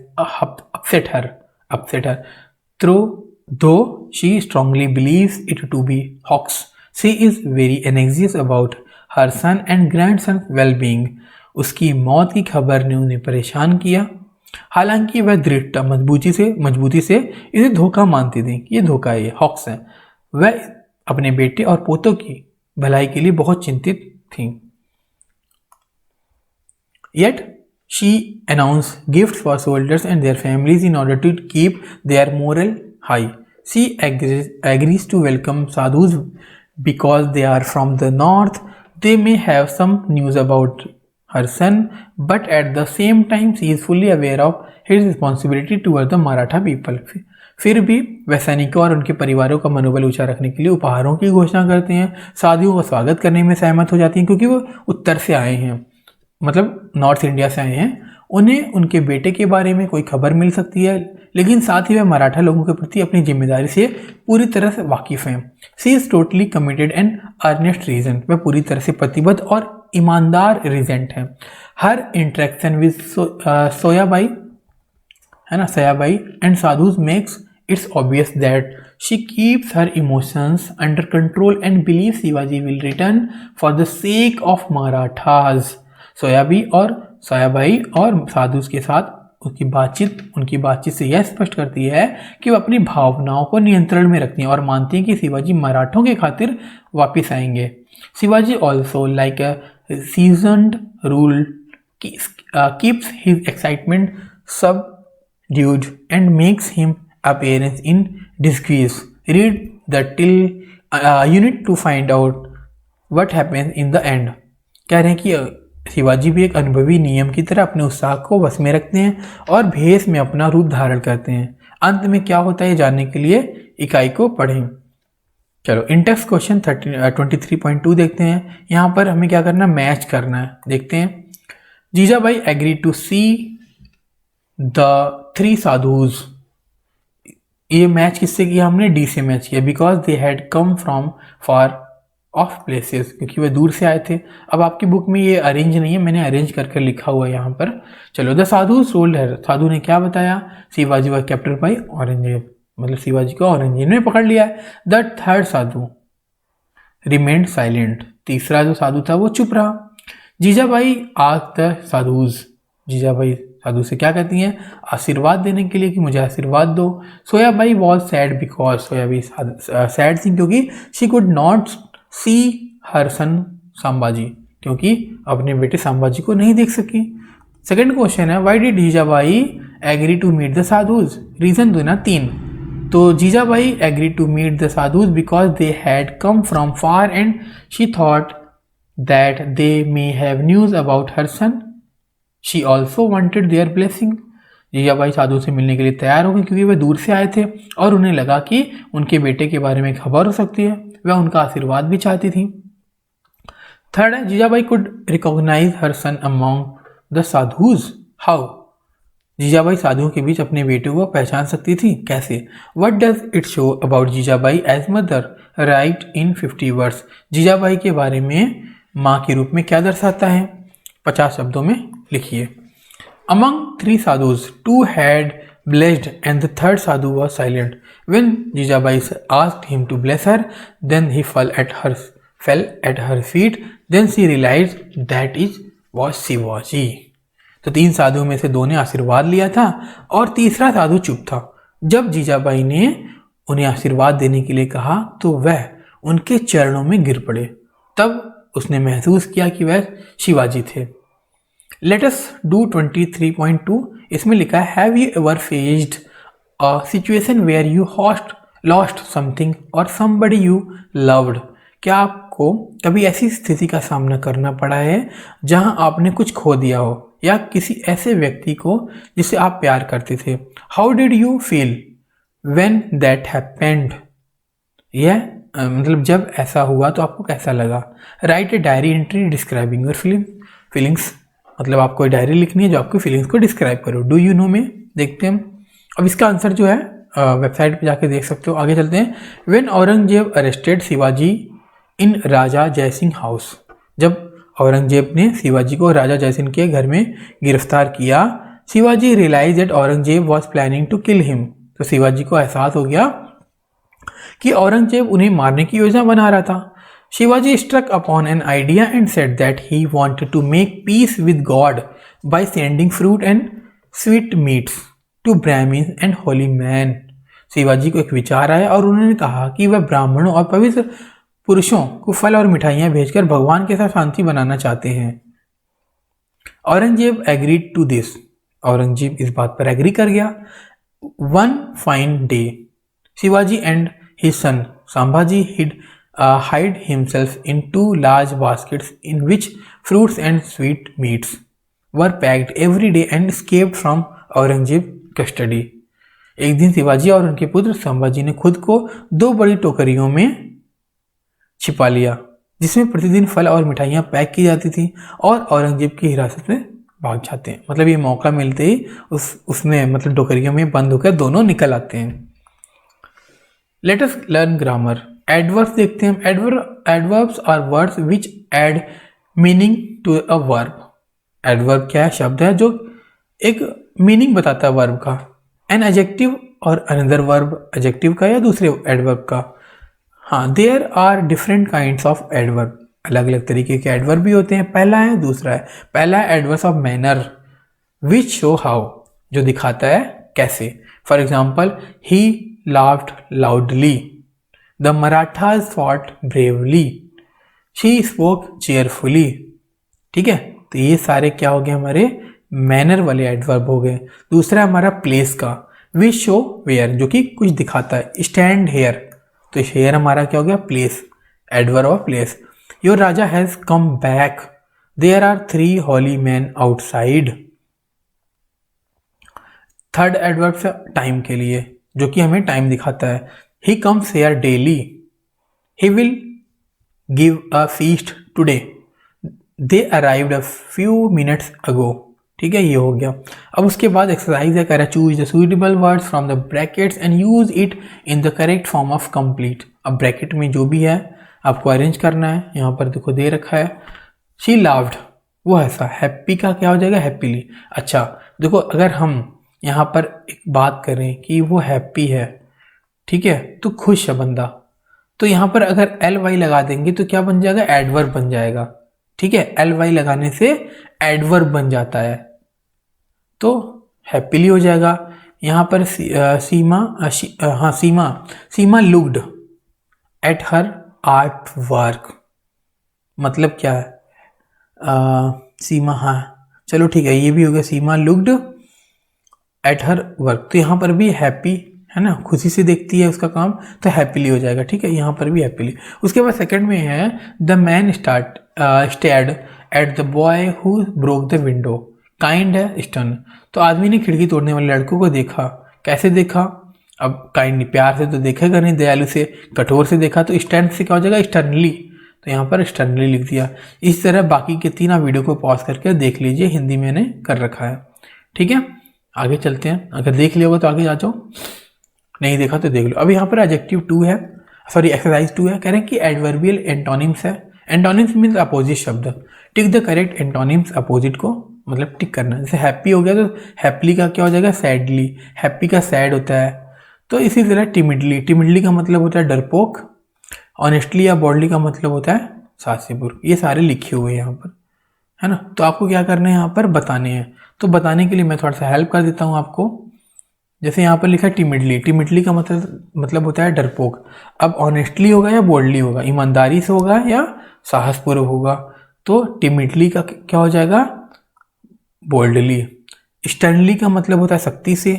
upset her though she strongly believes it to be hoax. She is very anxious about her son and grandson's well-being. उसकी मौत की खबर ने उन्हें परेशान किया, हालांकि वह दृढ़ता मजबूती से इसे धोखा मानती थी कि ये धोखा है, ये हॉक्स है। वह अपने बेटे और पोतों की भलाई के लिए बहुत चिंतित थी। Yet she announced gifts for soldiers and their families in order to keep their morale high. She agrees to welcome sadhus because they are from the north. They may have some news about her son, but at the same time she is fully aware of his responsibility toward the Maratha people. फिर भी वह सैनिकों और उनके परिवारों का मनोबल ऊंचा रखने के लिए उपहारों की घोषणा करते हैं। साधुओं का स्वागत करने में सहमत हो जाती हैं क्योंकि वो उत्तर से आए हैं, मतलब नॉर्थ इंडिया से आए हैं। उन्हें उनके बेटे के बारे में कोई खबर मिल सकती है, लेकिन साथ ही वह मराठा लोगों के प्रति अपनी जिम्मेदारी से पूरी तरह से वाकिफ हैं। She is totally committed and earnest reason, वह पूरी तरह से प्रतिबद्ध और ईमानदार रीजेंट हैं। हर इंटरेक्शन विद सोयाबाई है ना, Sayabai and sadhu's makes it's obvious that she keeps her emotions under control and believe Shivaji will return for the sake of Marathas. Soyabai और साधुज के साथ उनकी बातचीत से यह स्पष्ट करती है कि वह अपनी भावनाओं को नियंत्रण में रखती हैं और मानती हैं कि शिवाजी मराठों के खातिर वापस आएंगे। Shivaji also like a seasoned rule keeps his excitement subdued and makes him appearance in disguise. Read the till unit to find out what happens in the end. कह रहे हैं कि शिवाजी भी एक अनुभवी नियम की तरह अपने उत्साह को बस में रखते हैं और भेष में अपना रूप धारण करते हैं। अंत में क्या होता है जानने के लिए इकाई को पढ़ें। चलो इंटेक्स्ट क्वेश्चन 23.2 देखते हैं। यहाँ पर हमें क्या करना, मैच करना है। देखते हैं, Jijabai agree to see the 3 sadhus. ये मैच किससे किया हमने, डी से मैच किया, because they had come from far of places, क्योंकि वे दूर से आए थे। अब आपकी बुक में ये अरेंज नहीं है, मैंने अरेंज करके लिखा हुआ है यहाँ पर। चलो, द साधु सोल्ड हर, साधु ने क्या बताया, Shivaji was captured by Aurangzeb, मतलब शिवाजी को औरंगजेब ने पकड़ लिया है। The third Sadhu remained silent, तीसरा जो साधु था वो चुप रहा। जीजाबाई आस्क्ड द साधुज, जीजाबाई साधु से क्या कहती हैं, आशीर्वाद देने के लिए कि मुझे आशीर्वाद दो। Soyabai was sad because, Soyabai sad थी क्योंकि she could not see her son Sambhaji, क्योंकि अपने बेटे संभाजी को नहीं देख सकी। सेकंड क्वेश्चन है, why did Jijabai agree to meet the sadhus, reason दो ना 3। तो Jijabai agree to meet the sadhus because they had come from far and she thought that they may have news about her son. She also wanted there blessing, Jijabai साधु से मिलने के लिए तैयार हो गई क्योंकि वे दूर से आए थे और उन्हें लगा कि उनके बेटे के बारे में खबर हो सकती है, वह उनका आशीर्वाद भी चाहती थी। थर्ड है, Jijabai could recognize her son among the sadhus, how, Jijabai साधुओं के बीच अपने बेटे को पहचान सकती थी, कैसे। What does it show about Jijabai as mother, write in 50 words, Jijabai के बारे में माँ के रूप में क्या दर्शाता है, 50 शब्दों में लिखिए। Among 3 sadhus, 2 had blessed and the third sadhu was silent. When Jijabai asked him to bless her, then he fell at her feet. Then she realized that it was Shivaji. तो 3 साधुओं में से 2 ने आशीर्वाद लिया था और तीसरा साधु चुप था। जब जीजाबाई ने उन्हें आशीर्वाद देने के लिए कहा तो वह उनके चरणों में गिर पड़े, तब उसने महसूस किया कि वह शिवाजी थे। Let us do 23.2, इसमें लिखा है, have you ever faced a situation where you lost something or somebody you loved, क्या आपको कभी ऐसी स्थिति का सामना करना पड़ा है जहां आपने कुछ खो दिया हो या किसी ऐसे व्यक्ति को जिसे आप प्यार करते थे। How did you feel when that happened, यह मतलब जब ऐसा हुआ तो आपको कैसा लगा। Right a diary entry describing your feelings, मतलब आपको डायरी लिखनी है जो आपकी फीलिंग्स को डिस्क्राइब करो। डू यू नो में देखते हैं। अब इसका आंसर जो है वेबसाइट पे जाके देख सकते हो। आगे चलते हैं। When Aurangzeb arrested Shivaji in Raja Jaisingh house, जब औरंगजेब ने शिवाजी को राजा जयसिंह के घर में गिरफ्तार किया, Shivaji realize that Aurangzeb was planning to kill him, तो शिवाजी को एहसास हो गया कि औरंगजेब उन्हें मारने की योजना बना रहा था। Shivaji struck upon an idea and said that he wanted to make peace with God by sending fruit and sweet meats to Brahman and holy man. Shivaji को एक विचार आया और उन्होंने कहा कि वह ब्राह्मणों और पवित्र पुरुषों को फल और मिठाइयां भेजकर भगवान के साथ शांति बनाना चाहते हैं। Aurangzeb agreed to this, Aurangzeb इस बात पर एग्री कर गया। One fine day Shivaji and his son Sambhaji hid himself in 2 large baskets in which fruits and sweet meats were packed every day and escaped from Aurangzeb custody. एक दिन शिवाजी और उनके पुत्र संभाजी ने खुद को 2 बड़ी टोकरियों में छिपा लिया जिसमें प्रतिदिन फल और मिठाइयाँ पैक की जाती थी और औरंगजेब की हिरासत में भाग जाते हैं। मतलब ये मौका मिलते ही उसमें मतलब टोकरियों में बंद होकर दोनों निकल आते हैं। Let us learn grammar. Adverbs देखते हैं। Adverbs are words which add meaning to a verb. Adverb क्या है? शब्द है जो एक मीनिंग बताता है वर्ब का। An adjective or another verb, adjective का या दूसरे एडवर्ब का। हाँ, there are different kinds of adverb, अलग अलग तरीके के एडवर्ब भी होते हैं। पहला है, दूसरा है। पहला है adverbs of manner which show how, जो दिखाता है कैसे। For example, he laughed loudly, the Marathas fought bravely, she spoke cheerfully. ठीक है, तो ये सारे क्या हो गए? हमारे मैनर वाले एडवर्ब हो गए। दूसरा हमारा प्लेस का, विच शो वेयर, जो कि कुछ दिखाता है। स्टैंड हेयर, तो हेयर हमारा क्या हो गया? Place, adverb of place. Your raja has come back, there are 3 holy man outside. Third adverb से टाइम के लिए, जो कि हमें टाइम दिखाता है। He comes here daily, he will give a feast today, they arrived a few minutes ago. ठीक है, ये हो गया। अब उसके बाद एक्सरसाइज है, कह रहा है choose the suitable words from the brackets and use it in the correct form of complete. अब ब्रैकेट में जो भी है आपको अरेंज करना है। यहाँ पर देखो दे रखा है, शी लाव्ड, वो ऐसा। हैप्पी का क्या हो जाएगा? हैप्पीली। अच्छा देखो, अगर हम यहाँ पर एक बात करें कि वो हैप्पी है, ठीक है, तो खुश है बंदा, तो यहाँ पर अगर एल वाई लगा देंगे तो क्या बन जाएगा? एडवर्ब बन जाएगा। ठीक है, एल वाई लगाने से एडवर्ब बन जाता है, तो हैप्पीली हो जाएगा। यहाँ पर Seema looked at her artwork, मतलब क्या है? सीमा, हाँ चलो ठीक है, ये भी हो गया। सीमा लुक्ड एट हर वर्क, तो यहाँ पर भी हैप्पी है ना, खुशी से देखती है उसका काम, तो हैप्पीली हो जाएगा। ठीक है, यहाँ पर भी हैप्पीली। उसके बाद सेकंड में है the man stared at the boy who broke the window, kind है स्टर्न, तो आदमी ने खिड़की तोड़ने वाले लड़कों को देखा। कैसे देखा? अब काइंड प्यार से तो देखेगा नहीं, दयालु से, कठोर से देखा, तो स्टर्न से क्या हो जाएगा? स्टर्नली, तो यहाँ पर स्टर्नली लिख दिया। इस तरह बाकी के 3 आप वीडियो को पॉज करके देख लीजिए, हिंदी मैंने कर रखा है। ठीक है, आगे चलते हैं। अगर देख लिया होगा तो आगे जा जाओ, नहीं देखा तो देख लो। अब यहाँ पर एडजेक्टिव 2 है, सॉरी एक्सरसाइज 2 है। कह रहे हैं कि एडवर्बियल एंटोनिम्स है। एंटोनिम्स मीन्स अपोजिट शब्द। Tick the correct antonyms, opposite को मतलब टिक करना। जैसे हैप्पी हो गया तो हैप्पीली का क्या हो जाएगा? सैडली। हैप्पी का सैड होता है। तो इसी तरह टिमिडली, टिमिडली का मतलब होता है डरपोक। ऑनेस्टली या बॉल्डली का मतलब होता है सासीपुर। ये सारे लिखे हुए हैं यहाँ पर, है ना। तो आपको क्या करना है? यहाँ पर बताने हैं। तो बताने के लिए मैं थोड़ा सा हेल्प कर देता हूँ आपको। जैसे यहाँ पर लिखा है टिमिडली, टिमिडली का मतलब होता है डरपोक। अब ऑनेस्टली होगा या बोल्डली होगा? ईमानदारी से होगा या साहसपूर्व होगा? तो टिमिडली का क्या हो जाएगा? बोल्डली। स्टर्नली का मतलब होता है सख्ती से,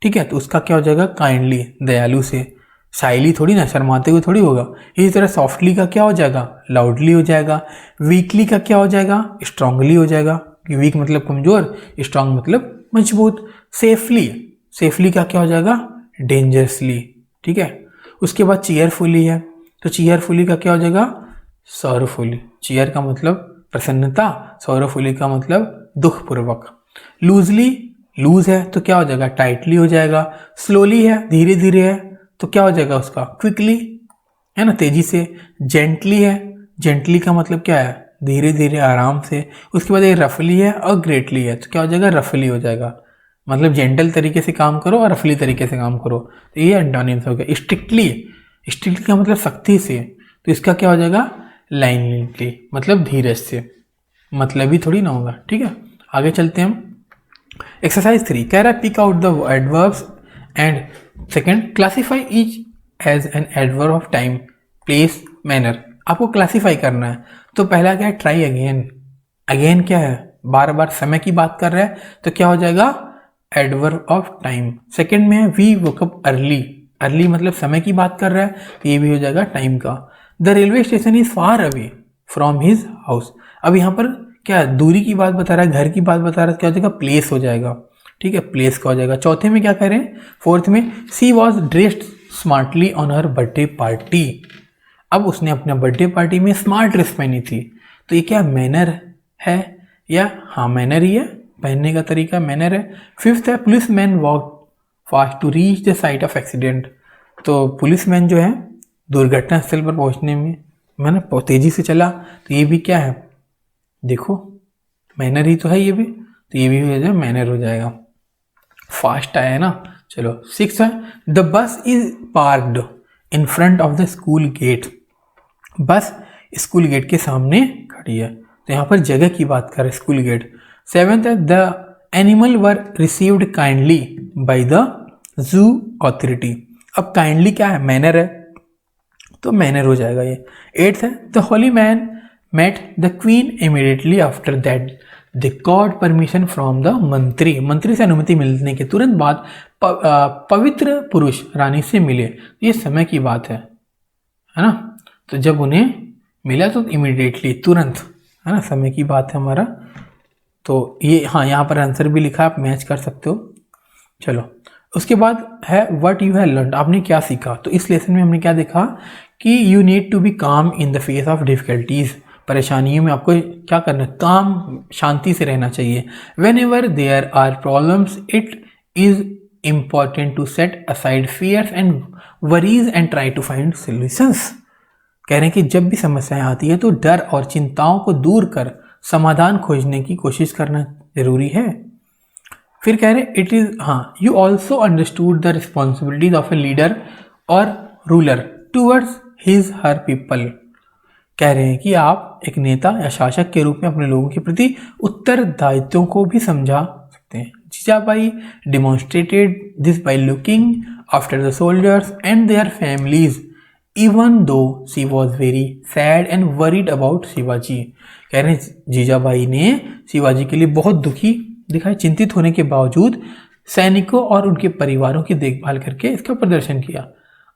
ठीक है, तो उसका क्या हो जाएगा? काइंडली, दयालु से। शाइली थोड़ी ना, शर्माते हुए थोड़ी होगा। इसी तरह सॉफ्टली का क्या हो जाएगा? लाउडली हो जाएगा। वीकली का क्या हो जाएगा? स्ट्रांगली हो जाएगा। वीक मतलब कमजोर, स्ट्रांग मतलब मजबूत। सेफली, सेफली का क्या हो जाएगा? डेंजरसली। ठीक है, उसके बाद चीयरफुली है, तो चीयरफुली का क्या हो जाएगा? सॉरोफुली। चीयर का मतलब प्रसन्नता, सॉरोफुली का मतलब दुखपूर्वक। लूजली लूज है तो क्या हो जाएगा, टाइटली हो जाएगा। स्लोली है, धीरे धीरे है, तो क्या हो जाएगा उसका, क्विकली, है ना, तेजी से। जेंटली है, जेंटली का मतलब क्या है, धीरे धीरे, आराम से। उसके बाद ये रफली है और ग्रेटली है, तो क्या हो जाएगा, रफली हो जाएगा। मतलब जेंटल तरीके से काम करो और रफली तरीके से काम करो, तो ये एंटोनिम्स हो गया। स्ट्रिक्टली, स्ट्रिक्टली का मतलब सख्ती से, तो इसका क्या हो जाएगा, लाइनली, मतलब धीरज से। मतलब ही थोड़ी ना होगा, ठीक है। आगे चलते हैं हम। एक्सरसाइज 3 कह रहा है pick out the adverbs and second classify each as an adverb of time, place, manner. आपको क्लासीफाई करना है। तो पहला क्या है, ट्राई अगेन। अगेन क्या है, बार बार समय की बात कर रहा है, तो क्या हो जाएगा, एडवर्ब ऑफ टाइम। सेकंड में है we woke up early, early मतलब समय की बात कर रहा है, तो ये भी हो जाएगा टाइम का। The railway station is far away from his house. अब यहाँ पर क्या दूरी की बात बता रहा है, घर की बात बता रहा है, क्या हो जाएगा, प्लेस हो जाएगा, ठीक है, प्लेस का हो जाएगा। चौथे में क्या कह रहे हैं, फोर्थ में she was dressed smartly on her birthday party. अब उसने अपना बर्थडे पार्टी में स्मार्ट ड्रेस पहनी थी, तो ये क्या मैनर है, या हाँ मैनर ही है, पहनने का तरीका मैनर है। फिफ्थ है police man walk fast to reach the site of accident. तो पुलिस मैन जो है दुर्घटना स्थल पर पहुंचने में मैंने तेजी से चला, तो ये भी क्या है, देखो मैनर ही तो है ये भी, तो ये भी हो जाएगा मैनर हो जाएगा, फास्ट आया है ना। चलो सिक्स है the bus is parked in front of the school gate. Bus school gate के सामने खड़ी है, तो यहाँ पर जगह की बात कर रहे हैं, स्कूल गेट। सेवेंथ है the animal were received kindly by the zoo authority. अब काइंडली क्या है, मैनर है, तो मैनर हो जाएगा ये। एट्थ है the holy man met the queen immediately after that they got permission from the mantri. मंत्री से अनुमति मिलने के तुरंत बाद पवित्र पुरुष रानी से मिले। ये समय की बात है ना, तो जब उन्हें मिला तो इमीडिएटली, तुरंत, है ना, समय की बात है हमारा। तो ये हाँ, यहाँ पर आंसर भी लिखा, आप मैच कर सकते हो। चलो उसके बाद है व्हाट यू हैव लर्न, आपने क्या सीखा। तो इस लेसन में हमने क्या देखा कि यू नीड टू बी काम in the face of difficulties. परेशानियों में आपको क्या करना है, काम, शांति से रहना चाहिए। Whenever there are problems it is important to set aside fears and worries and try to find solutions. कह रहे हैं कि जब भी समस्याएं आती है तो डर और चिंताओं को दूर कर समाधान खोजने की कोशिश करना जरूरी है। फिर कह रहे हैं इट इज, हाँ, you also understood the responsibilities of a leader और ruler towards his her people. कह रहे हैं कि आप एक नेता या शासक के रूप में अपने लोगों के प्रति उत्तरदायित्वों को भी समझा सकते हैं। Jijabai demonstrated this by looking after the soldiers and their families even though she was very sad and worried about Shivaji. कह रहे हैं जीजाबाई ने शिवाजी के लिए बहुत दुखी दिखाई, चिंतित होने के बावजूद सैनिकों और उनके परिवारों की देखभाल करके इसका प्रदर्शन किया।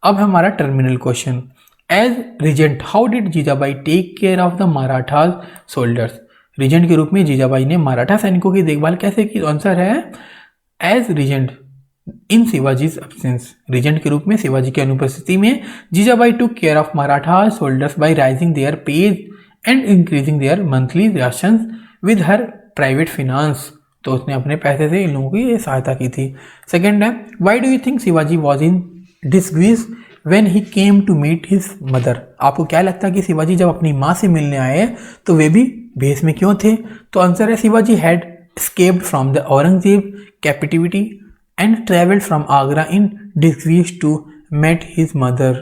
अब हमारा terminal question, as regent how did Jijabai take care of the Marathas soldiers. Regent के रूप में जीजाबाई ने मराठा सैनिकों की देखभाल कैसे की। आंसर है as regent in Shivaji's absence. Regent के रूप में शिवाजी की अनुपस्थिति में Jijabai took care of Maratha soldiers by rising their pays and increasing their monthly rations with her private finance. तो उसने अपने पैसे से इन लोगों की ये सहायता की थी। सेकेंड है why do you think Shivaji was in disgrace when he came to meet his mother. आपको क्या लगता है कि शिवाजी जब अपनी माँ से मिलने आए तो वे भी भेष में क्यों थे। तो आंसर है Shivaji had escaped from the Aurangzeb captivity and traveled from Agra in disguise to meet his mother.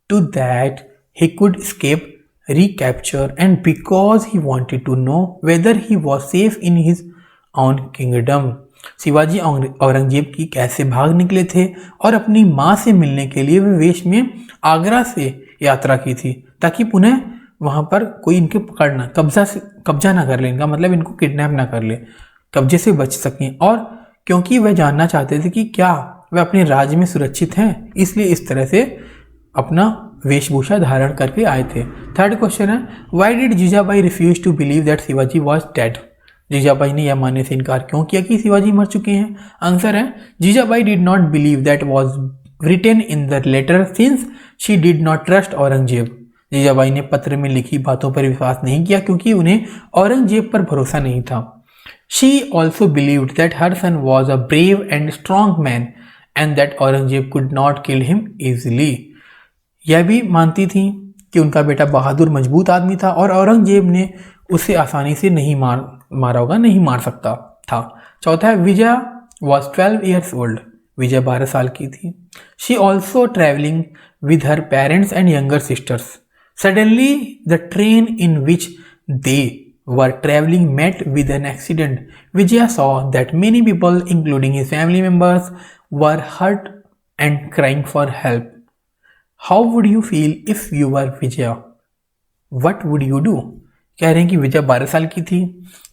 To that he could escape recapture and because he wanted to know whether he was safe in his own kingdom. Shivaji Aurangzeb की कैसे भाग निकले थे और अपनी माँ से मिलने के लिए वे वेश में आगरा से यात्रा की थी ताकि पुनः वहाँ पर कोई इनके पकड़ना कब्जा ना कर ले, इनका मतलब इनको किडनैप ना कर ले, कब्जे से बच सकें। और क्योंकि वह जानना चाहते थे कि क्या वे अपने राज्य में सुरक्षित हैं, इसलिए इस तरह से अपना वेशभूषा धारण करके आए थे। थर्ड क्वेश्चन है why did Jijabai refuse to believe that Shivaji was dead. Jijabai ने यह मानने से इनकार क्यों किया कि शिवाजी मर चुके हैं। आंसर है Jijabai did not believe that was written in the letter since she did not trust Aurangzeb. Jijabai ने पत्र में लिखी बातों पर विश्वास नहीं किया क्योंकि उन्हें औरंगजेब पर भरोसा नहीं था। She also believed that her son was a brave and strong man and that Aurangzeb could not kill him easily. यह भी मानती थी कि उनका बेटा बहादुर मजबूत आदमी था और औरंगजेब ने उसे आसानी से नहीं मारा होगा, नहीं मार सकता था। चौथा है विजया वॉज 12 years old. विजय 12 साल की थी। She also travelling with her parents and younger sisters. Suddenly the train in which they were traveling met with an accident. Vijaya saw that many people, including his family members, were hurt and crying for help. How would you feel if you were Vijaya? What would you do? कह रहे हैं कि विजय 12 साल की थी,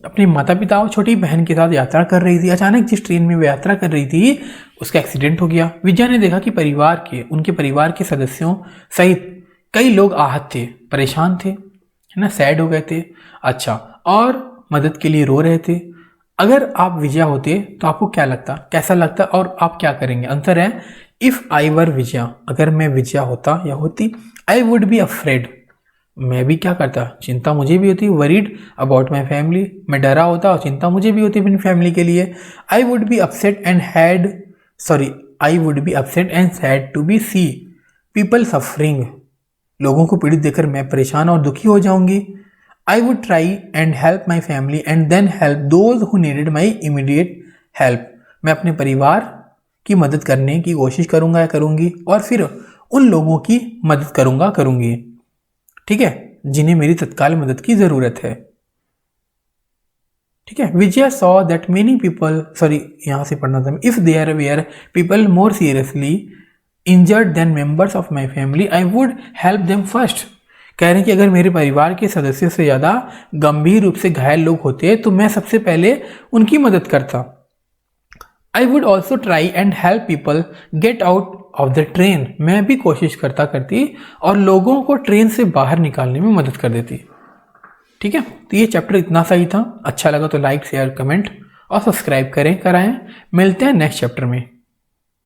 अपने माता पिता और छोटी बहन के साथ यात्रा कर रही थी। अचानक जिस ट्रेन में वो यात्रा कर रही थी उसका एक्सीडेंट हो गया। विजय ने देखा कि उनके परिवार के सदस्यों सहित कई लोग आहत थे, परेशान थे, है ना, सैड हो गए थे। अच्छा, और मदद के लिए रो रहे थे। अगर आप विजया होते तो आपको क्या लगता, कैसा लगता और आप क्या करेंगे? आंसर है इफ आई वर विजया, अगर मैं विजया होता या होती, आई वुड बी अफ्रेड, मैं भी क्या करता, चिंता मुझे भी होती, वरीड अबाउट माई फैमिली, मैं डरा होता और चिंता मुझे भी होती अपनी फैमिली के लिए। I would be upset and sad to be see people suffering, लोगों को पीड़ित देखकर मैं परेशान और दुखी हो जाऊंगी। I would try and help my family and then help those who needed my immediate help, मैं अपने परिवार की मदद करने की कोशिश करूंगा या करूंगी और फिर उन लोगों की मदद करूंगी, ठीक है, जिन्हें मेरी तत्काल मदद की जरूरत है। ठीक है, Vijaya saw that many people, यहाँ से पढ़ना था, if there were people more seriously injured than members of my family I would help them first. कह रहे हैं कि अगर मेरे परिवार के सदस्यों से ज़्यादा गंभीर रूप से घायल लोग होते तो मैं सबसे पहले उनकी मदद करता। I would also try and help people get out of the train, मैं भी कोशिश करती और लोगों को ट्रेन से बाहर निकालने में मदद कर देती। ठीक है, तो ये चैप्टर इतना सही था। अच्छा लगा तो लाइक, शेयर, कमेंट और सब्सक्राइब कराएं। मिलते हैं नेक्स्ट चैप्टर में।